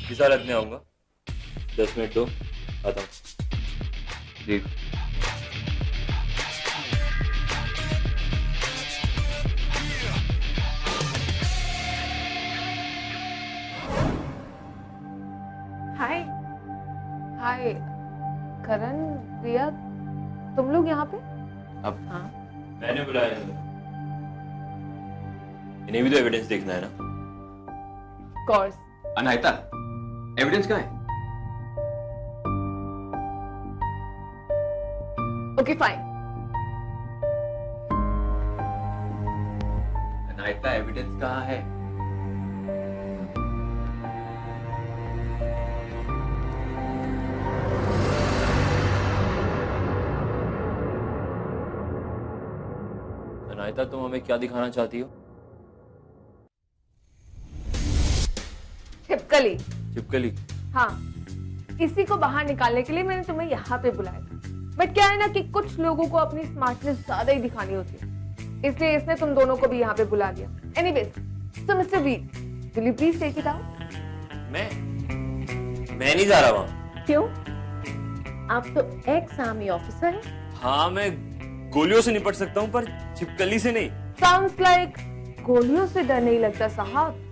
किस हालत में आऊंगा? 10 मिनट दो, आता हूँ। जी। हाय। हाय करण, रिया, तुम लोग यहाँ पे? अब हाँ। मैंने बुलाया है। इन्हें भी तो एविडेंस देखना है ना। कोर्स। अनायता, एविडेंस कहाँ है? Okay fine. अनायता, एविडेंस कहाँ है? अनायता, तुम हमें क्या दिखाना चाहती हो? छिपकली। छिपकली? हाँ, इसी को बाहर निकालने के लिए मैंने तुम्हें यहाँ पे बुलाया था। बट क्या है ना कि कुछ लोगों को अपनी स्मार्टनेस ज्यादा ही दिखानी होती है, इसलिए इसने तुम दोनों को भी यहाँ पे बुला दिया। Anyways, so mister Veer, will you please take it out? मैं नहीं जा रहा वहां। क्यों? आप तो एक्स आर्मी ऑफिसर हैं। हाँ, मैं गोलियों से निपट सकता हूँ, पर छिपकली से नहीं। साउंड्स लाइक गोलियों से डर नहीं लगता साहब,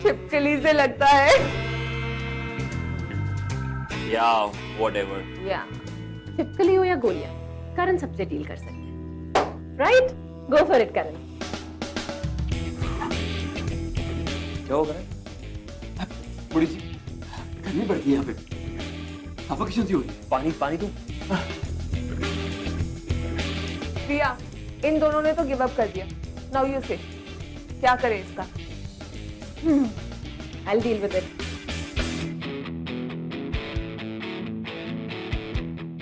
छिपकली से लगता है। या व्हाटएवर। या छिपकली हो या गोलियां, करण सबसे डील कर सकते हैं। राइट? गो फॉर इट करण। क्या होगा? थोड़ी सी गर्मी बढ़ती है यहाँ पे, सफोकेशन सी हो रही है। पानी पानी तुम। रिया, इन दोनों ने तो गिव अप कर दिया। नाउ यू से क्या करे इसका? I'll deal with it.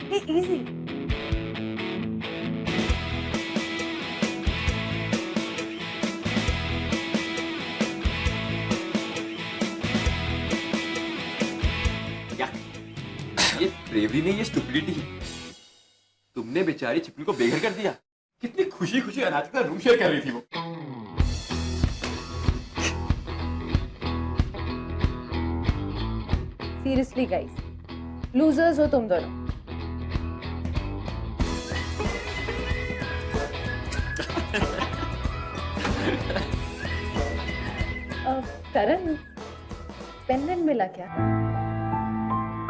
Hey, easy. क्या? ये ब्रेवरी नहीं, ये स्टुपिडिटी है। तुमने बेचारी छिपकली को बेघर कर दिया। कितनी खुशी खुशी अनाज का रूम शेयर कर रही थी वो। Seriously guys, losers हो तुम दोनों। करण, पेंडेंट मिला क्या?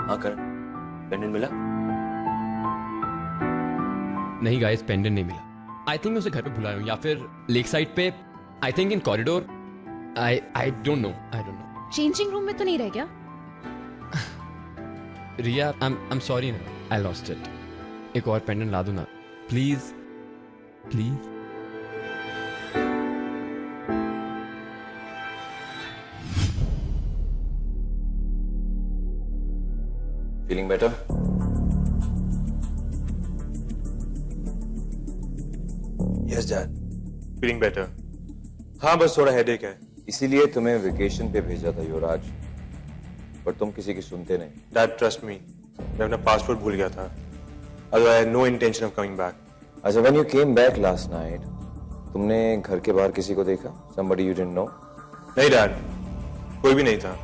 हाँ करण, पेंडेंट मिला? नहीं गाइस, पेंडेंट नहीं मिला। आई थिंक मैं उसे घर पे भुलाया हूँ, या फिर लेक साइड पे, I think in corridor. I don't know. Changing room में तो नहीं रह गया? रिया, आई एम सॉरी ना, आई लॉस्ट इट। एक और पेंडेंट ला दो ना, please please. Feeling better? Yes dad, feeling better. हाँ, बस थोड़ा हेडेक है। इसीलिए तुम्हें वेकेशन पे भेजा था युवराज, पर तुम किसी की सुनते नहीं। डैड ट्रस्ट मी, मैं अपना पासपोर्ट भूल गया था। Although I had no intention of coming back. अच्छा, when you came back last night, तुमने घर के बाहर किसी को देखा? Somebody you didn't know? नहीं डैड, कोई भी नहीं था।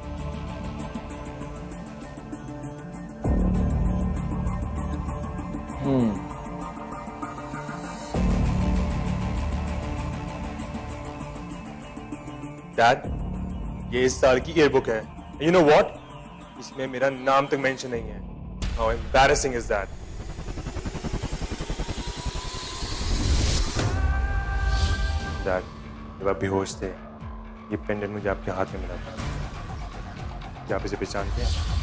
डैड, ये इस साल की ईयरबुक है। You know what? इसमें मेरा नाम तक मेंशन नहीं है। How embarrassing is that? Dad, जब आप बेहोश थे, ये पेंडेंट मुझे आपके हाथ में मिला था। क्या आप इसे पहचानते हैं?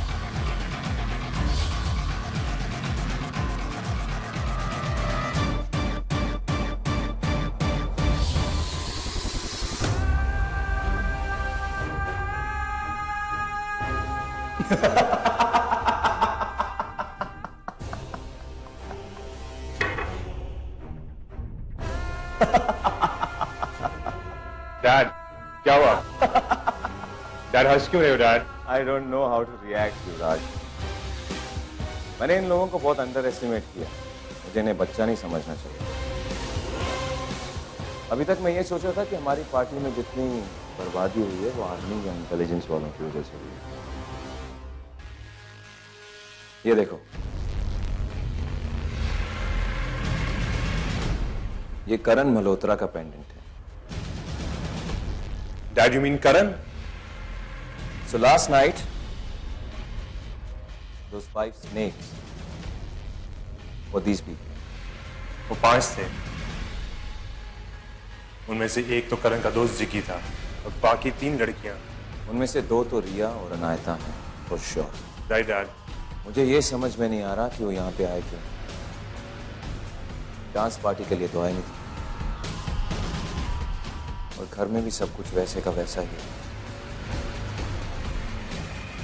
डैड, क्या हुआ? डैड हंस क्यों रहे हो dad? I don't know how to react, युवराज। मैंने इन लोगों को बहुत अंडर एस्टिमेट किया। मुझे इन्हें बच्चा नहीं समझना चाहिए। अभी तक मैं ये सोच रहा था कि हमारी पार्टी में जितनी बर्बादी हुई है वो आर्मी या इंटेलिजेंस वालों की वजह से हुई है। ये देखो, ये करण मल्होत्रा का पेंडेंट है। Dad, you mean Karan? So last night, those 5 snakes were these people. वो 5 थे। उनमें से एक तो करण का दोस्त जिकी था और बाकी 3 लड़कियां। उनमें से 2 तो रिया और अनायता हैं, for sure. Right, Dad? मुझे ये समझ में नहीं आ रहा कि वो यहाँ पे आए क्यों। डांस पार्टी के लिए तो आए नहीं थे, और घर में भी सब कुछ वैसे का वैसा ही है।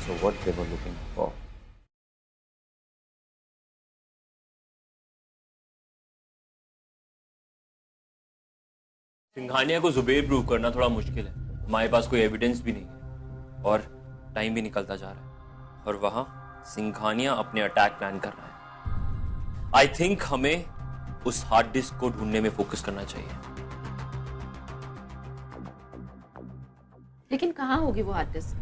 So what they were looking for? Singhania को जुबेर प्रूव करना थोड़ा मुश्किल है। हमारे पास कोई एविडेंस भी नहीं है और टाइम भी निकलता जा रहा है, और वहां सिंघानिया अपने अटैक प्लान कर रहा है। आई थिंक हमें उस हार्ड डिस्क को ढूंढने में फोकस करना चाहिए। लेकिन कहाँ होगी वो हार्ड डिस्क?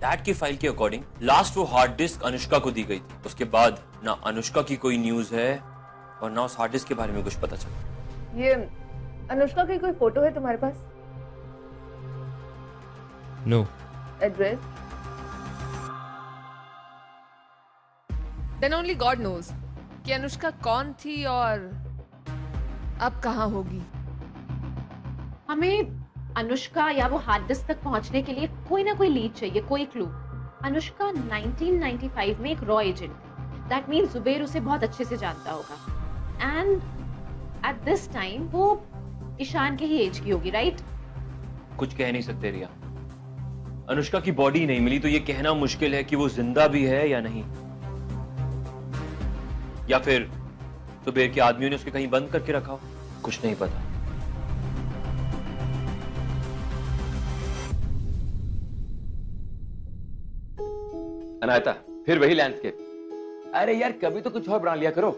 डैड की फाइल के अकॉर्डिंग लास्ट वो हार्ड डिस्क अनुष्का को दी गई थी। उसके बाद ना अनुष्का की कोई न्यूज है और ना उस हार्ड डिस्क के बारे में कुछ पता चला। ये अनुष्का की कोई फोटो है तुम्हारे पास? No. Address? Then only God knows कि अनुष्का कौन थी और अब कहाँ होगी। हमें अनुष्का या वो हार्ड डिस्क तक पहुंचने के लिए कोई ना कोई लीड चाहिए, कोई क्लू। अनुष्का 1995 में एक रॉ एजेंट थी। दैट मीन्स जुबेर उसे बहुत अच्छे से जानता होगा, एंड एट दिस टाइम वो ईशान के ही एज की होगी, राइट? कुछ कह नहीं सकते रिया। अनुष्का की बॉडी नहीं मिली तो ये कहना मुश्किल है कि वो जिंदा भी है या नहीं, या फिर जुबेर के आदमियों ने उसके कहीं बंद करके रखा हो, कुछ नहीं पता। अनायता, फिर वही लैंडस्केप। अरे यार, कभी तो कुछ और बना लिया करो,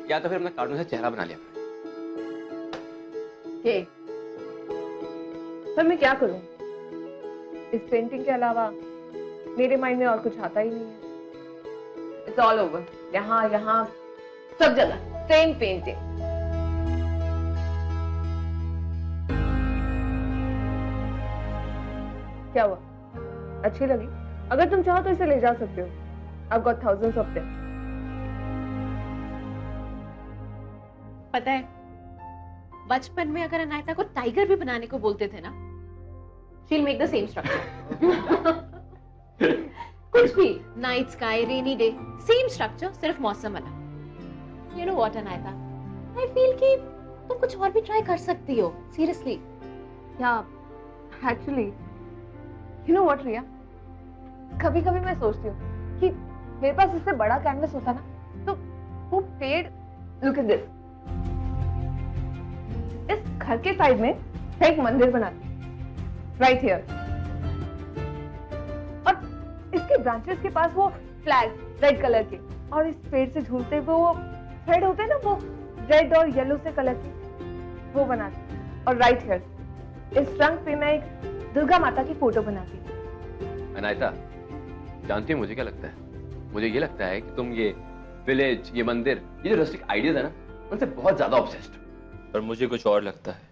या तो फिर अपना कार्टून से चेहरा बना लिया करो। पर मैं क्या करूं? इस पेंटिंग के अलावा मेरे माइंड में और कुछ आता ही नहीं है। इट्स ऑल ओवर, यहाँ सब जगह सेम पेंटिंग। क्या हुआ? अच्छी लगी? अगर तुम चाहो तो इसे ले जा सकते हो। I've got thousands of them. पता है, बचपन में अगर अनायता को टाइगर भी बनाने को बोलते थे ना, she'll make the same structure. कुछ भी, night sky, rainy day, same structure, सिर्फ मौसम अलग। You know what, Anaita? I feel कि तुम कुछ और भी ट्राई कर सकती हो, seriously. Yeah, actually, you know what, रिया? कभी कभी मैं सोचती हूँ कि मेरे पास इससे बड़ा कैनवस होता ना, तो वो पेड़, लुक एट दिस, इस घर के साइड में एक मंदिर बनाती, राइट हियर, और इसके ब्रांचेस के पास वो फ्लैग रेड कलर के, और इस पेड़ से झूलते हुए वो थ्रेड होते हैं ना, वो रेड और येलो से कलर के, वो बनाती। और राइट हियर इस ट्रंक पे मैं एक दुर्गा माता की फोटो बनाती। अनायता, जानती है मुझे क्या लगता है? मुझे ये लगता है कि तुम ये विलेज, ये मंदिर, ये जो रस्टिक आइडियाज है ना, उनसे बहुत ज्यादा ऑब्सेस्ड हो। पर मुझे कुछ और लगता है।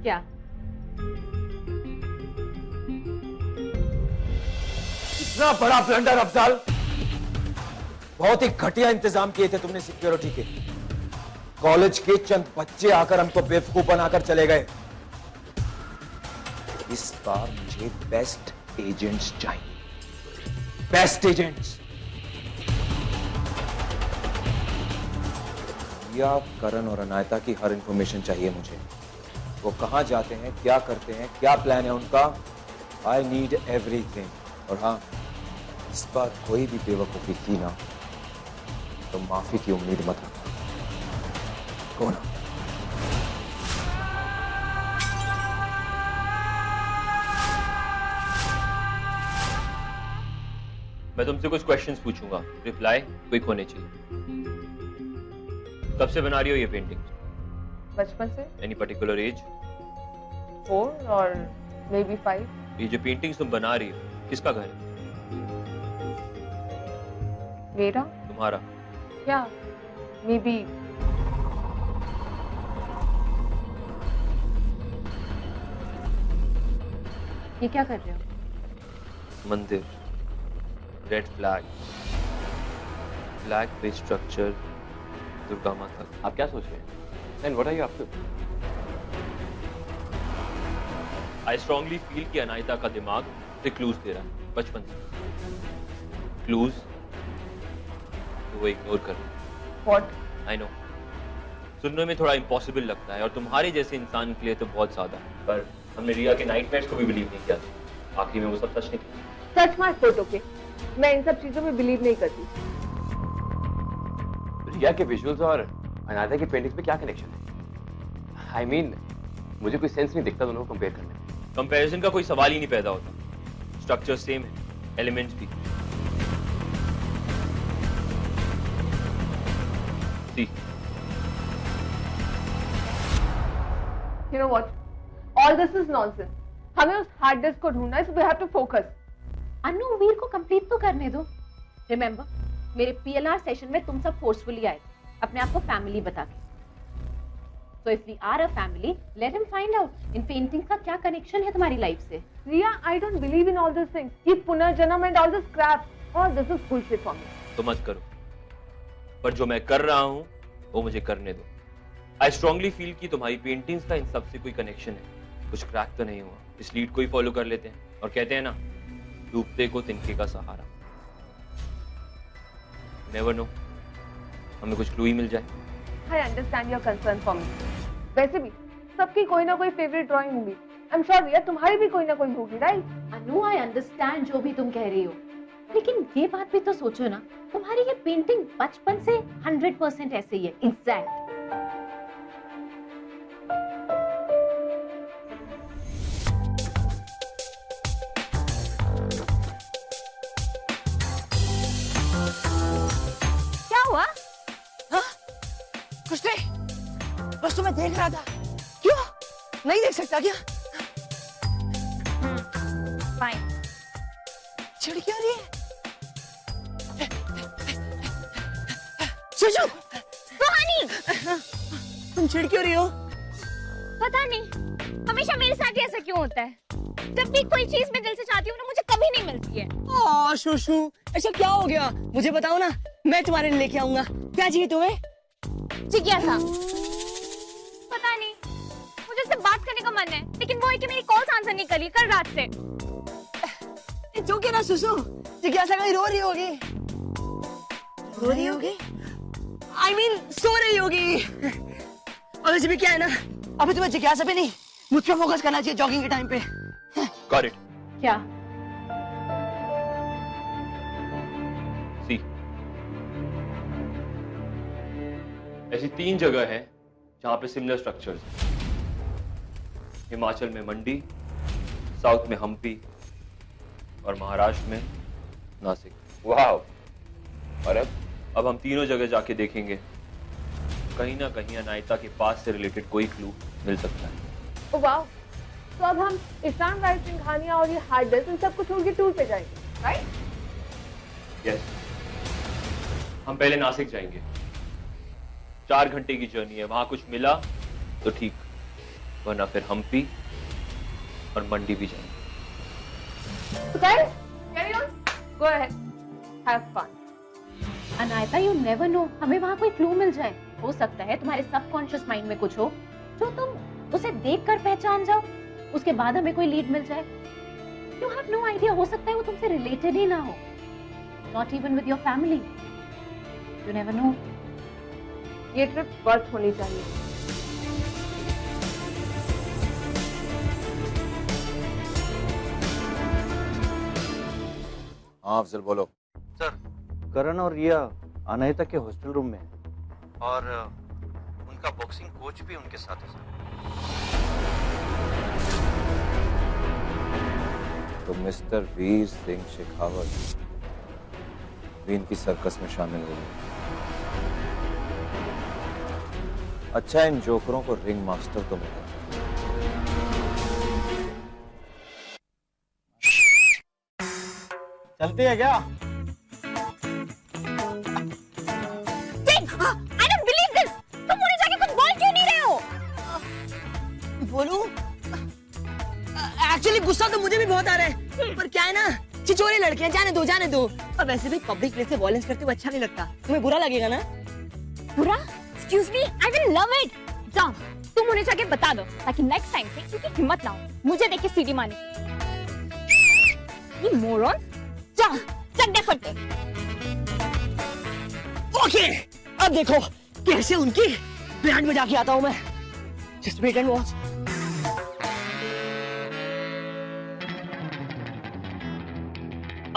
क्या? इतना बड़ा ब्लंडर अफजाल, बहुत ही घटिया इंतजाम किए थे तुमने सिक्योरिटी के। कॉलेज के चंद बच्चे आकर हमको बेवकूफ बनाकर चले गए। इस बार मुझे बेस्ट एजेंट्स चाहिए, बेस्ट एजेंट्स। या करण और अनायता की हर इंफॉर्मेशन चाहिए मुझे। वो कहां जाते हैं, क्या करते हैं, क्या प्लान है उनका। I need everything. और हाँ, इस बार कोई भी बेवकूफी की ना तो माफी की उम्मीद मत रखो। कौन? मैं तुमसे कुछ क्वेश्चंस पूछूंगा, रिप्लाई क्विक होने चाहिए। कब से बना रही हो ये पेंटिंग? बचपन से। Any particular age? 4 और मे बी 5। ये जो पेंटिंग्स तुम बना रही हो, किसका घर है? मेरा तुम्हारा। क्या मे बी ये क्या कर रहे हो? मंदिर, red flag, flag based structure, Durga Mata. आप क्या सोच रहे हैं? And what are you up to? I strongly feel कि अनायता का दिमाग उसे क्लूज दे रहा है बचपन से। क्लूज तो वो इग्नोर कर रही है। व्हाट? आई नो, सुनने में थोड़ा इम्पॉसिबल लगता है और तुम्हारे जैसे इंसान के लिए तो बहुत ज्यादा है, पर हमने रिया के नाइटमेयर्स को भी बिलीव नहीं किया था। आखिरी में वो सब सच निकला। सच मत फोटो के, मैं इन सब चीजों में बिलीव नहीं करती। रिया के विजुअल्स और अनायता की पेंटिंग्स में क्या कनेक्शन है? आई मीन मुझे कोई सेंस नहीं दिखता दोनों को कंपेयर करने में। कंपैरिजन का कोई सवाल ही नहीं पैदा होता। स्ट्रक्चर सेम है, एलिमेंट्स भी। See, You know what? All this is nonsense. हमें उस हार्ड डिस्क को ढूंढना है, so we have to focus. अनु वीर को कंप्लीट तो करने दो। रिमेम्बर, मेरे पीएलआर सेशन में तुम सब फोर्सफुली आए अपने आप को फैमिली बता के। So if we are a family, let him find out in paintings का क्या कनेक्शन है तुम्हारी लाइफ से। Riya, I don't believe in all these things. ये पुनर्जन्म and all this crap. All this is bullshit for me. तो मत करो, पर जो मैं कर रहा हूं वो मुझे करने दो। आई स्ट्रांगली फील कि तुम्हारी पेंटिंग्स का इन सब से कोई कनेक्शन है। कुछ क्रैक तो नहीं हुआ, इस लीड को ही फॉलो कर लेते हैं और कहते हैं ना, डूबते को तिनके का सहारा। नेवर नो, हमें कुछ क्लू ही मिल जाए। I understand your concern for me. वैसे भी सबकी कोई ना कोई फेवरेट ड्राइंग होगी। I'm sure Riya, तुम्हारी भी कोई ना कोई होगी, right? अनु, आई अंडरस्टैंड जो भी तुम कह रही हो, लेकिन ये बात भी तो सोचो ना, तुम्हारी ये पेंटिंग बचपन से 100% ऐसे ही है, एग्जैक्ट। क्या हुआ? हाँ? कुछ नहीं, बस तुम्हें देख रहा था। क्यों? नहीं देख सकता क्या? फाइन। चिढ़ क्यों रही है? सुशु! सुहानी! तुम चिढ़ क्यों रही हो? पता नहीं, हमेशा मेरे साथ ही ऐसा क्यों होता है? जब भी कोई चीज मैं दिल से चाहती हूँ ना, मुझे कभी नहीं मिलती है। सुशु, ऐसा क्या हो गया? मुझे बताओ ना, मैं तुम्हारे लिए लेके आऊंगा। क्या चाहिए तुम्हें? जिज्ञासा। पता नहीं, मुझे उससे बात करने का मन है, लेकिन वो है कि मेरी कॉल्स आंसर नहीं कर रही कल रात से। जो क्या ना सुसु, जिज्ञासा कहीं रो रही होगी। रो रही होगी? I mean, सो रही होगी। और वैसे भी क्या है ना, अभी तुम्हें जिज्ञासा पे नहीं, मुझ पे फोकस करना चाहिए जॉगिंग के टाइम पे। Got it. क्या? See, ऐसी 3 जगह है जहां पे सिमिलर स्ट्रक्चर्स हैं। हिमाचल में मंडी, साउथ में हम्पी और महाराष्ट्र में नासिक। वाओ! और अब हम तीनों जगह जाके देखेंगे, कहीं ना कहीं अनायता के पास से रिलेटेड कोई क्लू मिल सकता है। Oh wow. तो अब हम ईशान राय सिंघानिया और ये हार्ड डिस्क इन सबको छोड़ के टूर पे जाएंगे, राइट? यस, हम पहले नासिक जाएंगे। 4 घंटे की जर्नी है, वहां कुछ मिला तो ठीक, वरना फिर हम्पी और मंडी भी जाएंगे। So guys, carry on. Go ahead. Have fun. Anaita, you never know, हमें वहाँ कोई क्लू मिल जाए। हो सकता है तुम्हारे सबकॉन्शियस माइंड में कुछ हो जो तुम उसे देखकर पहचान जाओ, उसके बाद हमें कोई लीड मिल जाए। यू हैव नो आइडिया, हो सकता है वो तुमसे रिलेटेड ही ना हो, not even with your family. You never know. ये ट्रिप वर्थ होनी चाहिए। हाँ अफजल बोलो। सर, करण और रिया अनायता के हॉस्टल रूम में है और उनका बॉक्सिंग कोच भी उनके साथ है सर। तो मिस्टर वीर सिंह शेखावत भी इनकी सर्कस में शामिल हो गए। अच्छा, इन जोकरों को रिंग मास्टर तो मिला। चलते हैं क्या? एक्चुअली गुस्सा तो मुझे भी बहुत आ रहा है, पर क्या है ना, छिछोरे लड़के हैं, जाने दो जाने दो। और वैसे भी पब्लिक प्लेस से वॉयलेंस करते हुए अच्छा नहीं लगता, तुम्हें बुरा लगेगा ना? बुरा? Excuse me, I will love it. जाओ, तुम उन्हें जाके बता दो ताकि नेक्स्ट टाइम से इनकी हिम्मत ना हो मुझे देख के सीटी मारने की। ये मोरॉन, जाओ, चड्डे फटे। ओके, अब देखो कैसे उनकी बैंड में जाके आता हूँ मैं। Just wait and watch.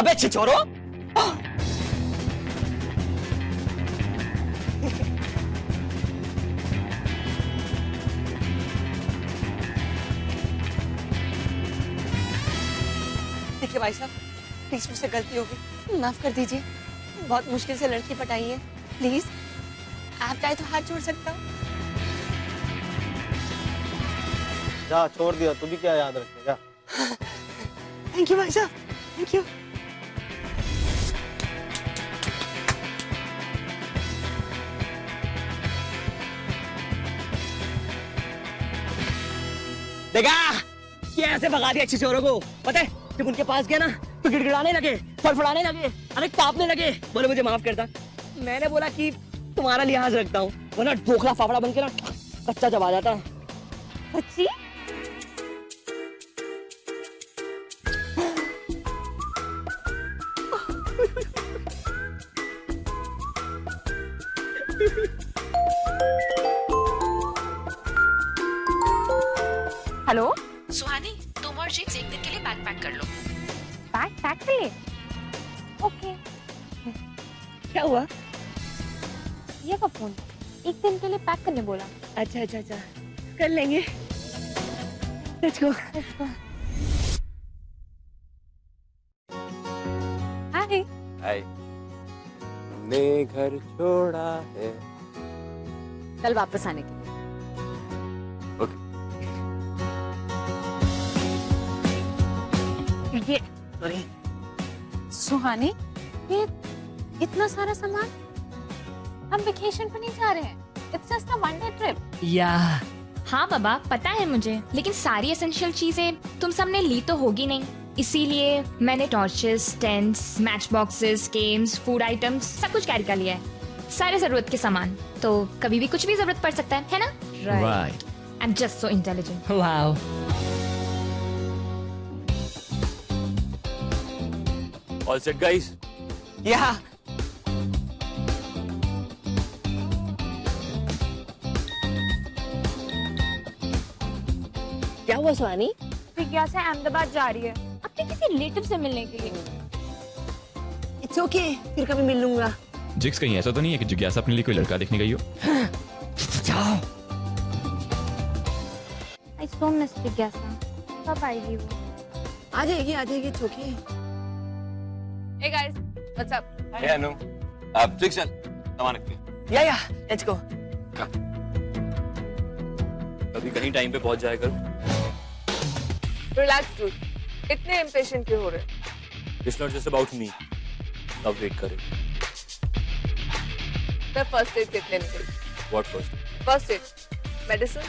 अबे छिछोरो! देखिए भाई साहब, प्लीज मुझसे गलती होगी, माफ कर दीजिए। बहुत मुश्किल से लड़की पटाई है, प्लीज आप चाहे तो हाथ जोड़ सकता हूँ। जा, छोड़ दिया, तू भी क्या याद रखेगा। थैंक यू भाई साहब, थैंक यू। देखा कैसे भगा दिया छिछोरों को। पता है जब उनके पास गया ना तो गिड़गिड़ाने लगे, फड़फड़ाने लगे, अरे कांपने लगे। बोले मुझे माफ करता। मैंने बोला कि तुम्हारा लिहाज रखता हूँ, वरना ढोकला फाफड़ा बन के ना कच्चा चबा जाता। सच्ची? हेलो सुहानी, तुम और जिक्स एक दिन के लिए बैग पैक कर लो। बैग पैक कर ले? ओके। क्या हुआ? ये का फोन एक दिन के लिए पैक करने बोला। अच्छा अच्छा अच्छा, कर लेंगे। Let's go. हाय। हाय। हमने घर छोड़ा है। कल वापस आने के लिए। ये सुहानी, ये इतना सारा सामान, हम वेकेशन पे नहीं जा रहे हैं, it's just a one day trip. या हाँ बाबा, पता है मुझे, लेकिन सारी एसेंशियल चीजें तुम सबने ली तो होगी नहीं, इसीलिए मैंने torches, tents, match boxes, games, food items सब कुछ कैरी कर लिया है। सारे जरूरत के सामान, तो कभी भी कुछ भी जरूरत पड़ सकता है ना? Right. I am just so intelligent. Wow. All set, guys? या क्या हुआ सुहानी? जिज्ञासा अहमदाबाद जा रही है अपने किसी रिलेटिव से मिलने के लिए। इट्स ओके, फिर कभी मिल लूंगा। जिक्स, कहीं ऐसा तो नहीं है कि जिज्ञासा अपने लिए कोई लड़का देखने गई हो? जाओ। आई सो मिस जिज्ञासा, कब आएगी वो? आ जाएगी, it's okay. Hey guys, what's up? Hey अनु, आप जिक्स चल, सामान रखते। या लेट्स गो। कभी कहीं टाइम पे पहुंच जाया करो। Relax dude, इतने impatient क्यों हो रहे? It's not just about me. अब वेट करें। मैं फर्स्ट एड किट लेने गई। What first? First aid, medicine.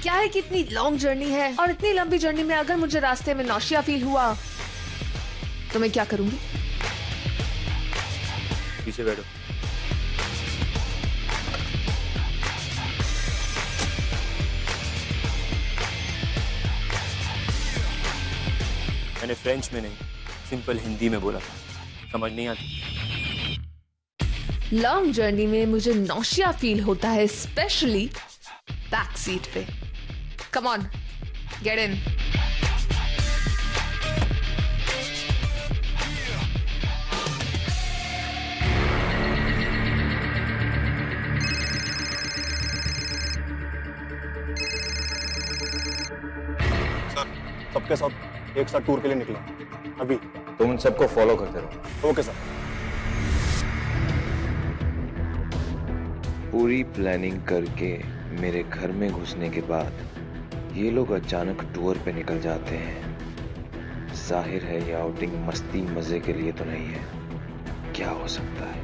क्या है कि इतनी लॉन्ग जर्नी है और इतनी लंबी जर्नी में अगर मुझे रास्ते में नौशिया फील हुआ तो मैं क्या करूंगी? पीछे बैठो। मैंने फ्रेंच में नहीं, सिंपल हिंदी में बोला था, समझ नहीं आती। लॉन्ग जर्नी में मुझे नौशिया फील होता है, स्पेशली बैक सीट पे। Come on, get in. सबके साथ एक साथ टूर के लिए निकला अभी। तुम उन सबको फॉलो करते रहो। Okay sir. पूरी प्लानिंग करके मेरे घर में घुसने के बाद ये लोग अचानक टूर पे निकल जाते हैं। जाहिर है ये आउटिंग मस्ती मजे के लिए तो नहीं है। क्या हो सकता है,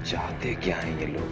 चाहते क्या हैं ये लोग?